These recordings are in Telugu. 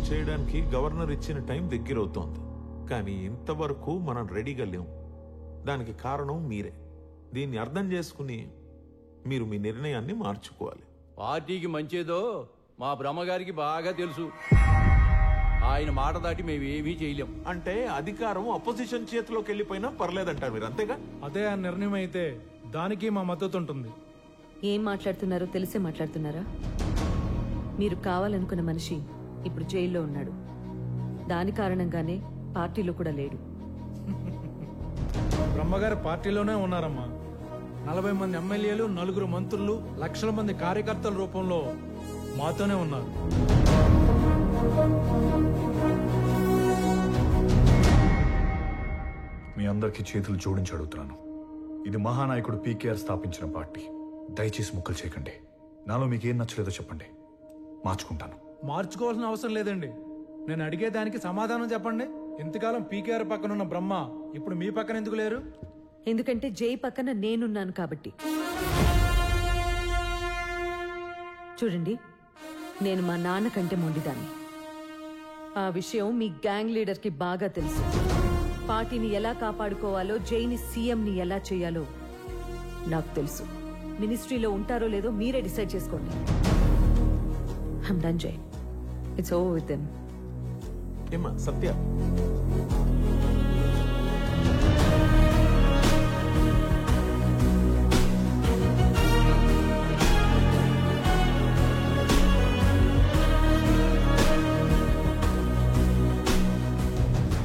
చేయడానికి గవర్నర్ ఇచ్చిన టైం దగ్గరవుతోంది. కానీ ఇంతవరకు మనం రెడీగా లేం. దానికి కారణం మీరే. దీన్ని అర్థం చేసుకుని మీరు మీ నిర్ణయాన్ని మార్చుకోవాలి. పార్టీకి మంచేదో మా బ్రహ్మగారికి బాగా తెలుసు. ఆయన మాట దాటి మేమేమీ చేయలేం. అంటే అధికారం అపోజిషన్ చేతిలోకి వెళ్ళిపోయినా పర్లేదంటారు మీరు, అంతేగా? అదే ఆ నిర్ణయం అయితే దానికి మా మద్దతు ఉంటుంది. ఏం మాట్లాడుతున్నారో తెలిసే మాట్లాడుతున్నారా? మీరు కావాలనుకున్న మనిషి ఇప్పుడు జైల్లో ఉన్నాడు. దాని కారణంగానే పార్టీలో కూడా లేడు. బ్రహ్మగారి పార్టీలోనే ఉన్నారమ్మా. 40 మంది ఎమ్మెల్యేలు, 9 మంత్రులు, లక్షల మంది కార్యకర్తల రూపంలో మాతోనే ఉన్నారు. మీ అందరికీ చేతులు జోడించి అడుగుతున్నాను. ఇది మహానాయకుడు పీకేఆర్ స్థాపించిన పార్టీ. దయచేసి ముక్కలు చేయకండి. నాలో మీకు ఏం నచ్చలేదో చెప్పండి, మార్చుకుంటాను. మార్చుకోవాల్సిన అవసరం లేదండి. నేను అడిగేదానికి సమాధానం చెప్పండి. ఇంతకాలం పీకేఆర్ పక్కనున్న బ్రహ్మ ఇప్పుడు మీ పక్కన ఎందుకు లేరు? ఎందుకంటే జై పక్కన నేనున్నాను కాబట్టి. చూడండి, నేను మా నాన్న కంటే మొండిదాన్ని. ఆ విషయం మీ గ్యాంగ్ లీడర్కి బాగా తెలుసు. పార్టీని ఎలా కాపాడుకోవాలో, జైని సీఎంని ఎలా చేయాలో నాకు తెలుసు. మినిస్ట్రీలో ఉంటారో లేదో మీరే డిసైడ్ చేసుకోండి. I'm done, Jay. It's over with them. ఏమ్మా సత్య,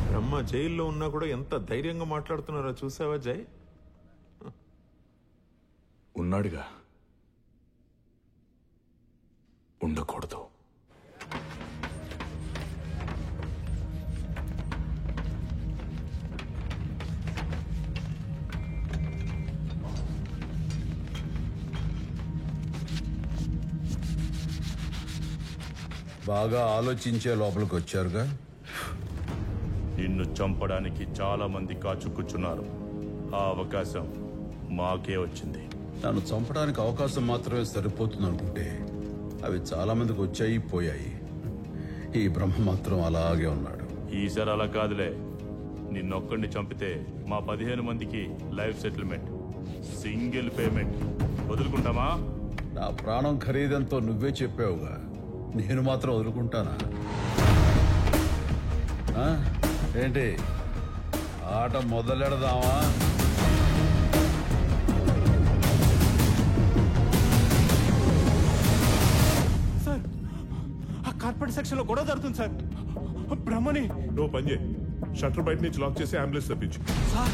బ్రహ్మ జైల్లో ఉన్నా కూడా ఎంత ధైర్యంగా మాట్లాడుతున్నారో చూసావా జై? ఉన్నాడుగా, ఉండకూడదు. బాగా ఆలోచించే లోపలికి వచ్చారుగా. నిన్ను చంపడానికి చాలా మంది కాచు కూర్చున్నారు. ఆ అవకాశం మాకే వచ్చింది. నన్ను చంపడానికి అవకాశం మాత్రమే సరిపోతుంది అనుకుంటే అవి చాలా మందికి వచ్చాయి, పోయాయి. ఈ బ్రహ్మ మాత్రం అలాగే ఉన్నాడు. ఈసారి అలా కాదులే. నిన్నొక్కడిని చంపితే మా 15 మందికి లైఫ్ సెటిల్మెంట్, సింగిల్ పేమెంట్. వదులుకుంటామా? నా ప్రాణం ఖరీదంతో నువ్వే చెప్పావుగా, నేను మాత్రం వదులుకుంటానా? ఏంటి, ఆట మొదలెడదామా? సార్, ఆ కార్పొరేట్ సెక్షన్ లో గొడవ జరుగుతుంది సార్. బ్రహ్మని నువ్వు పని చేయి, షట్టర్ బయట నుంచి లాక్ చేసి అంబులెన్స్ తెప్పించు. సార్,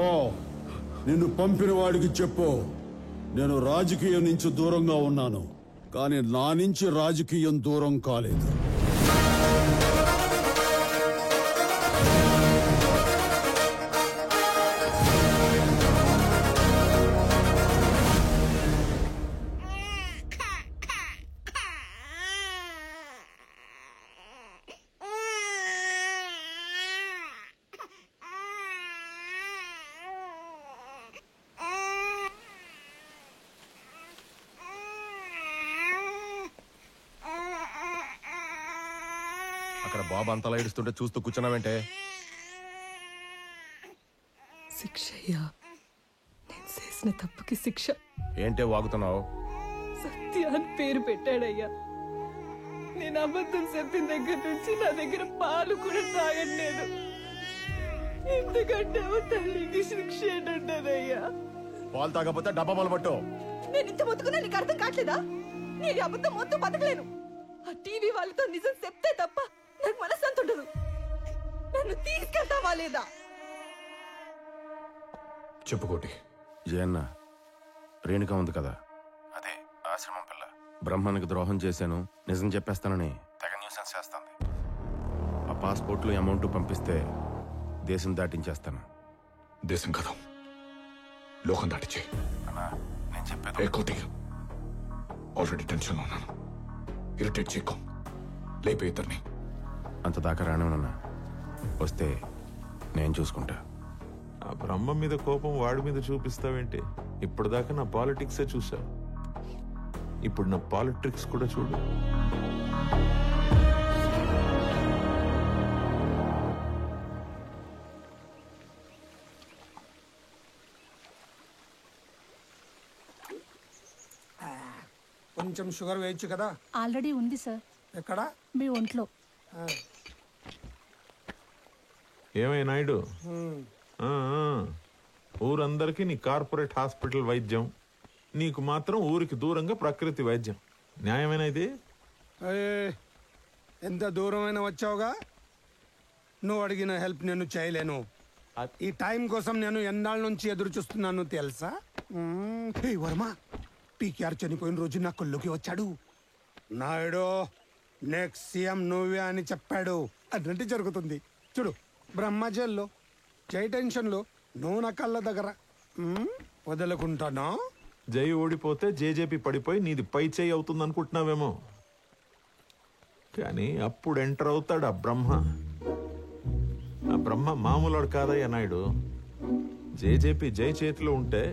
ఓ నిన్ను పంపిన వాడికి చెప్పు, నేను రాజకీయం నుంచి దూరంగా ఉన్నాను, కానీ నా నుంచి రాజకీయం దూరం కాలేదు. అక్కడ బాబు అంతలా ఏడుస్తుంటే చూస్తూ కూర్చున్నావంటే? శిక్ష అయ్యా, నేను చేసిన తప్పుకి శిక్ష. ఏంటే వాగుతున్నావు? సత్య అని పేరు పెట్టాడయ్యా. నేను అబద్ధం చెప్పిన దగ్గర నుంచి నా దగ్గర పాలు కూడా తాగట్లేదు. ఎందుకంటే తల్లికి శిక్ష ఏంటంటదయ్యా. పాలు తాగకపోతే డబ్బా పాలు పట్టు. నేను ఇంత మొత్తుకున్నా నీకు అర్థం కావట్లేదా? నేను అబద్ధం మొత్తం బతకలేను. ఆ టీవీ వాళ్ళతో నిజం చెప్తే తప్ప నాకు మనశ్శాంతి ఉండదు. నన్ను తీసుకెళ్తావా లేదా? చెప్పుకోటి. జయన్న, రేణుక ఉంది కదా, అదే ఆశ్రమం పిల్ల. బ్రహ్మానికి ద్రోహం చేశాను, నిజం చెప్పేస్తానని తెగ న్యూసెన్స్ చేస్తాంది. ఆ పాస్పోర్ట్లు అమౌంట్ పంపిస్తే దేశం దాటించేస్తాను. దేశం కదా, లోకం దాటించే. అన్నా, నేను చెప్పేది కోటి. ఆల్రెడీ టెన్షన్లో ఉన్నాను. ఇరిటేట్ చేయకు. లేపే ఇద్దరిని. అంత దాకా రానివనన్నా, వస్తే నేను చూసుకుంటా. ఆ బ్రహ్మ మీద కోపం వాడి మీద చూపిస్తావేంటి? ఇప్పటిదాకా నా పాలిటిక్సే చూసావు, ఇప్పుడు నా పాలిటిక్స్ కూడా చూడు. కొంచెం షుగర్ వేయచ్చు కదా? ఆల్రెడీ ఉంది సార్. ఎక్కడ? మీ ఒంట్లో. ఏమై నాయుడు, ఊరందరికీ నీ కార్పొరేట్ హాస్పిటల్ వైద్యం, నీకు మాత్రం ఊరికి దూరంగా ప్రకృతి వైద్యం. న్యాయమేనా ఇది? ఎంత దూరమైనా వచ్చావుగా, నువ్వు అడిగిన హెల్ప్ నేను చేయలేను. ఈ టైం కోసం నేను ఎన్నాళ్ళ నుంచి ఎదురు చూస్తున్నాను తెలుసా? వర్మ, పీకేఆర్ చనిపోయిన రోజు నా కొల్లుకి వచ్చాడు. నాయుడు, నెక్స్ట్ సీఎం నువ్వే అని చెప్పాడు. అదంటే జరుగుతుంది. చూడు, బ్రహ్మ జైల్లో, జై టెన్షన్లో, నువ్వు నా కళ్ళ దగ్గర. వదలకుంటానా? జై ఓడిపోతే జేజేపీ పడిపోయి నీది పై చేయి అవుతుంది అనుకుంటున్నావేమో, కానీ అప్పుడు ఎంటర్ అవుతాడు ఆ బ్రహ్మ. ఆ బ్రహ్మ మామూలుడు కాదయ్యా నాయుడు. జేజేపీ జై చేతిలో ఉంటే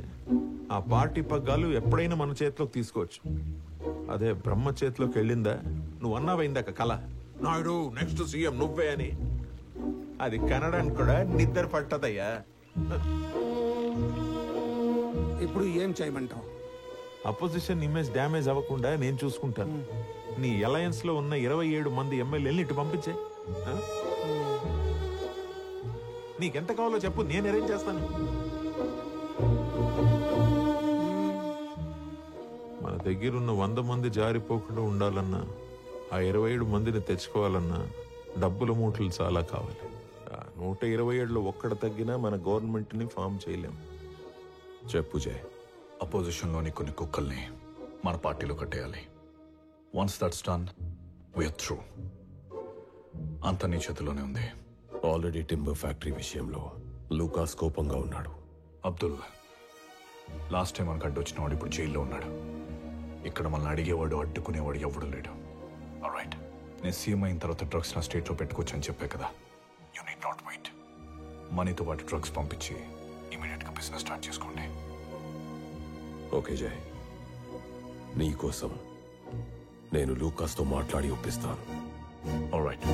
ఆ పార్టీ పగ్గాలు ఎప్పుడైనా మన చేతిలోకి తీసుకోవచ్చు. అదే బ్రహ్మ చేతిలోకి వెళ్ళిందా, నువ్వు అన్నావైందాక కళ, నాయుడు నెక్స్ట్ సీఎం నువ్వే అని, అది కనడానికి కూడా నిద్ర పట్టదయ్యా. ఇప్పుడు ఏం చేయమంటావు? అపోజిషన్ ఇమేజ్ డ్యామేజ్ అవ్వకుండా నేను చూసుకుంటాను. నీ అలయన్స్ లో ఉన్న 27 మంది ఎమ్మెల్యేలని ఇటు పంపించే. నీకెంత కావాలో చెప్పు, నేను అరేంజ్ చేస్తాను. మన దగ్గరున్న 100 మంది జారిపోకుండా ఉండాలన్నా, ఆ 27 మందిని తెచ్చుకోవాలన్నా డబ్బుల మూటలు చాలా కావాలి. 127లో ఒక్కడ తగ్గినా మన గవర్నమెంట్ ని ఫామ్ చేయలేం. చెప్పు జయ్. అపోజిషన్లోని కొన్ని కుక్కల్ని మన పార్టీలో కట్టేయాలి. Once that's done, we're through. అంత నీ చేతిలోనే ఉంది. ఆల్రెడీ టింబర్ ఫ్యాక్టరీ విషయంలో లూకాస్ కోపంగా ఉన్నాడు. అబ్దుల్, లాస్ట్ టైం మనకు అడ్డు వాడు ఇప్పుడు జైల్లో ఉన్నాడు. ఇక్కడ మనల్ని అడిగేవాడు, అడ్డుకునేవాడు ఎవడు లేడు. ఆల్రైట్, నేను సీఎం అయిన తర్వాత డ్రగ్స్ నా స్టేట్లో పెట్టుకోవచ్చు అని చెప్పే కదా. You need not wait. మనీతో పాటు డ్రగ్స్ పంపించి ఇమీడియట్ గా బిజినెస్ స్టార్ట్ చేసుకోండి. ఓకే జయ్, నీ కోసం నేను లూకాస్తో మాట్లాడి ఒప్పిస్తాను. Alright.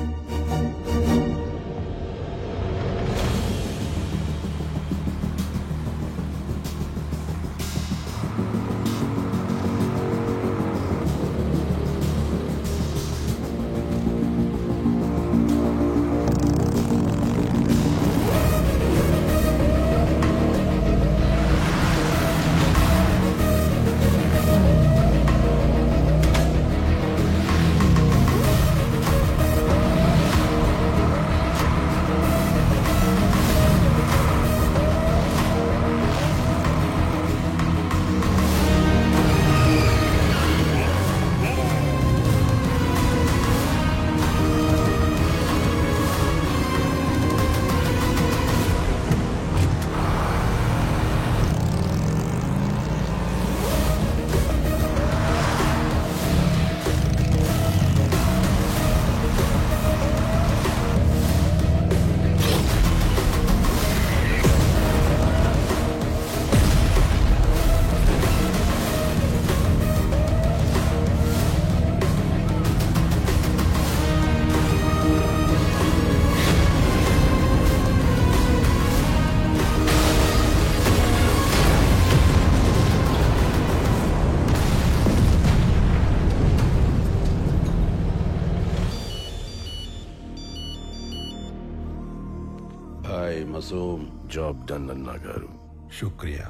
Hi Masoom, job done అన్నా గారు. శుక్రియా.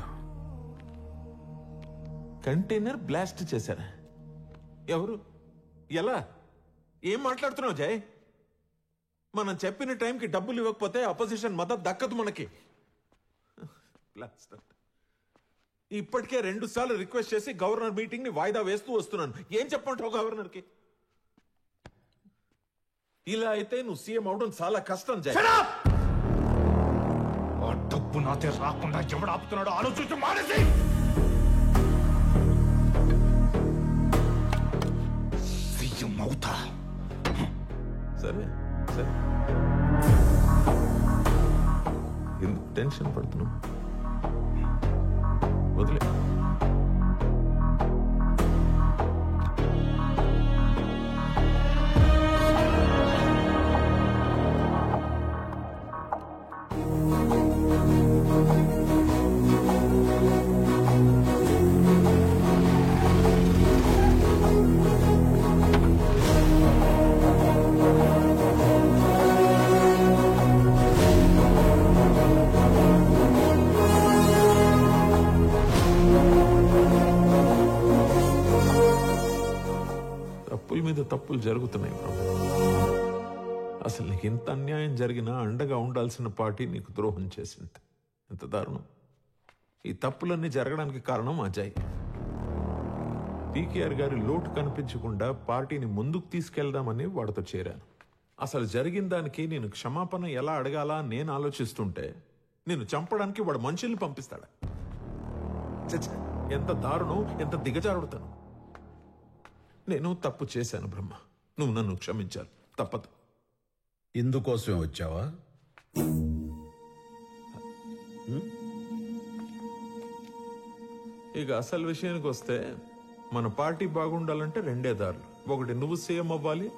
కంటైనర్ బ్లాస్ట్ చేశారా? ఎవరు? ఎలా? ఏం మాట్లాడుతున్నావు జయ్? మనం చెప్పిన టైంకి డబ్బులు ఇవ్వకపోతే అపోజిషన్ మద్దతు దక్కదు మనకి. బ్లాస్ట్. ఇప్పటికే 2 సార్లు రిక్వెస్ట్ చేసి గవర్నర్ మీటింగ్ ని వాయిదా వేస్తూ వస్తున్నాను. ఏం చెప్పంటావు గవర్నర్కి? ఇలా అయితే నువ్వు సీఎం అవడం చాలా కష్టం జయ్. డబ్బు నాతే రాకుండా ఎవడు ఆపుతున్నాడో ఆలోచించు మానేసి. సీఎం అవుతా. సరే సరే, ఎందుకు టెన్షన్ పడుతున్నావు? వదిలే. తప్పుల మీద తప్పులు జరుగుతున్నాయి బ్రహ్మ. అసలు నీకు ఇంత అన్యాయం జరిగినా అండగా ఉండాల్సిన పార్టీ నీకు ద్రోహం చేసింది. ఎంత దారుణం. ఈ తప్పులన్నీ జరగడానికి కారణం అజయ్. పీకేఆర్ గారి లోటు కనిపించకుండా పార్టీని ముందుకు తీసుకెళ్దామని వాడితో చేరాను. అసలు జరిగిన దానికి నేను క్షమాపణ ఎలా అడగాలా నేను ఆలోచిస్తుంటే నేను చంపడానికి వాడు మనుషుల్ని పంపిస్తాడా? ఛ, ఎంత దారుణం, ఎంత దిగజారుడుతాను. నేను తప్పు చేశాను బ్రహ్మ, నువ్వు నన్ను క్షమించాలి. తప్పదు. ఇందుకోసమే వచ్చావా? ఇక అసలు విషయానికి వస్తే మన పార్టీ బాగుండాలంటే 2 దారులు. ఒకటి నువ్వు సీఎం అవ్వాలి,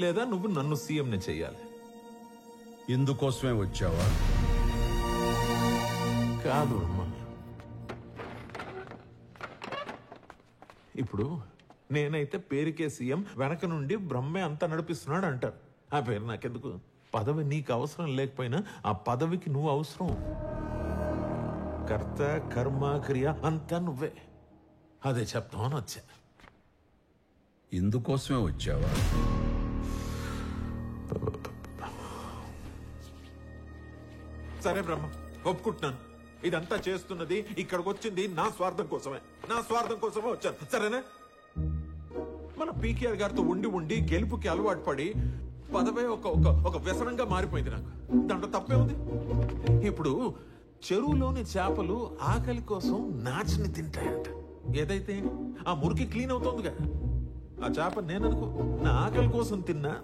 లేదా నువ్వు నన్ను సీఎంని చెయ్యాలి. ఇందుకోసమే వచ్చావా? కాదు బ్రహ్మ. ఇప్పుడు నేనైతే పేరుకే సీఎం, వెనక నుండి బ్రహ్మే అంతా నడిపిస్తున్నాడు అంటారు. ఆ పేరు నాకెందుకు? పదవి నీకు అవసరం లేకపోయినా ఆ పదవికి నువ్వు అవసరం. కర్త కర్మ క్రియ అంతా నువ్వే. అదే చెప్తామని వచ్చా. ఇందుకోసమే వచ్చావా? సరే బ్రహ్మ, ఒప్పుకుంటున్నాను. ఇదంతా చేస్తున్నది, ఇక్కడికి వచ్చింది నా స్వార్థం కోసమే. నా స్వార్థం కోసమే వచ్చాను. సరేనా? మన పీకేఆర్ గారితో ఉండి ఉండి గెలుపుకి అలవాటు పడి పదవే ఒక వ్యసనంగా మారిపోయింది నాకు. దాంట్లో తప్పే ఉంది. ఇప్పుడు చెరువులోని చేపలు ఆకలి కోసం నాచిని తింటాయంట. ఏదైతే ఆ మురికి క్లీన్ అవుతోందిగా, ఆ చేప నేననుకో నా ఆకలి కోసం తిన్నా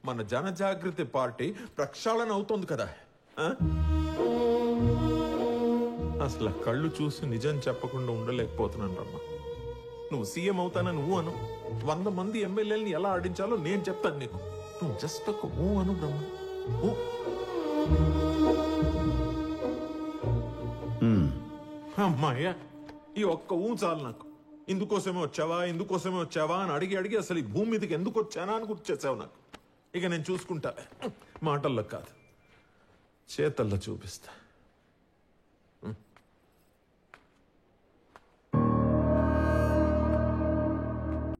మన జనజాగృతి పార్టీ ప్రక్షాళన అవుతోంది కదా. అసలు కళ్ళు చూసి నిజం చెప్పకుండా ఉండలేకపోతున్నాను రమ్మ. నువ్వు సీఎం అవుతానని నువ్వు అను. 100 మంది ఎమ్మెల్యేలని ఎలా ఆడించాలో నేను చెప్తాను నీకు. నువ్వు జస్ట్ ఒక ఊ అను బ్రహ్మ. అమ్మాయ్యా, ఈ ఒక్క ఊ చాలు నాకు. ఇందుకోసమే వచ్చావా అని అడిగి అసలు ఈ భూమి మీదకి ఎందుకు వచ్చానా అని గుర్తు చేసావు నాకు. ఇక నేను చూసుకుంటా. మాటల్లో కాదు, చేతల్లో చూపిస్తా.